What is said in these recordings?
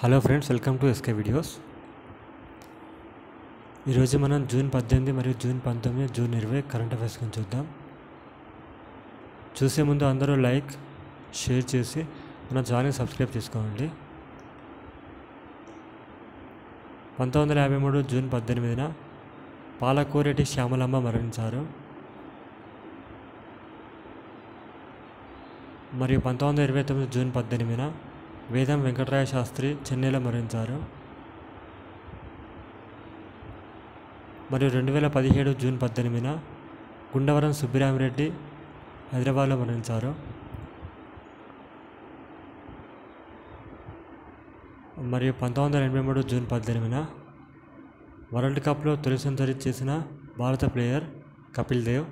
Hello friends, welcome to SK videos. ఈరోజు మనం June 18 మరియు జూన్ 19, జూన్ 20 కరెంట్ అఫైర్స్ గురించి చూద్దాం. చూసే ముందు అందరూ లైక్, షేర్ చేసి మన ఛానల్ సబ్స్క్రైబ్ చేసుకోండి. 1953 జూన్ 18న పాలకోరేటి శ్యామలమ్మ మరణించారు. మరియు 1929 జూన్ 18న వేదం వెంకటరాయ శాస్త్రి చెన్నైలో మరణించారు. మరియు 2017 జూన్ 18న గుండవరం సుబ్బిరామిరెడ్డి హైదరాబాద్లో మరణించారు. మరియు 1983 జూన్ 18న వరల్డ్ కప్లో తొలి సెంచరీ చేసిన భారత ప్లేయర్ కపిల్ దేవ్.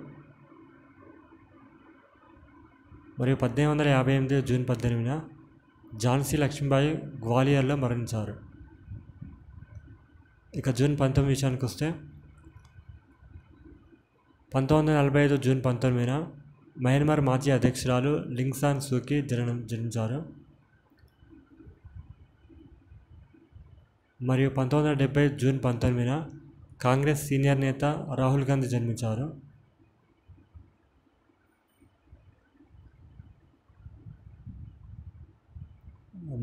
మరియు 1858 జూన్ 18న ఝాన్సీ లక్ష్మీబాయి గ్వాలియర్లో మరణించారు. ఇక జూన్ 19 విషయానికి వస్తే 1945 జూన్ 19న మయన్మార్ మాజీ అధ్యక్షురాలు లింగ్ సాన్ సూకీ జన్మించారు. మరియు 1970 జూన్ 19న కాంగ్రెస్ సీనియర్ నేత రాహుల్ గాంధీ జన్మించారు.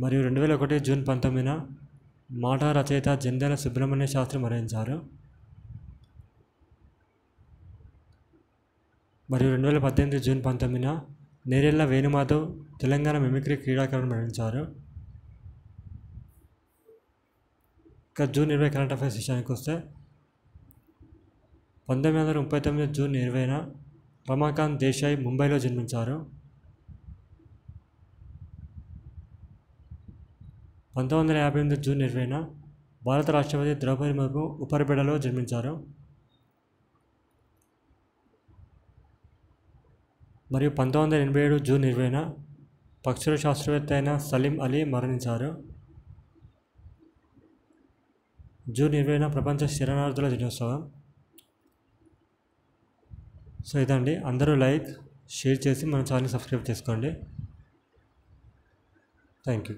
మరియు 2001 జూన్ 19న మాట రచయిత జంధ్యాల సుబ్రహ్మణ్య శాస్త్రి మరణించారు. మరియు 2018 జూన్ 19న నేరెళ్ల వేణుమాధవ్ తెలంగాణ మిమిక్రీ క్రీడాకారుడు మరణించారు. ఇక జూన్ 20 కరెంట్ అఫైర్స్ విషయానికి వస్తే 1939 జూన్ 20న రమాకాంత్ దేశాయ్ ముంబైలో జన్మించారు. 1958 జూన్ 20న భారత రాష్ట్రపతి ద్రౌపది ముర్ము ఉపరిబెడలో జన్మించారు. మరియు 1987 జూన్ 20న పక్షుల శాస్త్రవేత్త అయిన సలీం అలీ మరణించారు. జూన్ 20న ప్రపంచ శరణార్థుల దినోత్సవం. సో ఇదండి, అందరూ లైక్, షేర్ చేసి మన ఛానల్ సబ్స్క్రైబ్ చేసుకోండి. Thank you.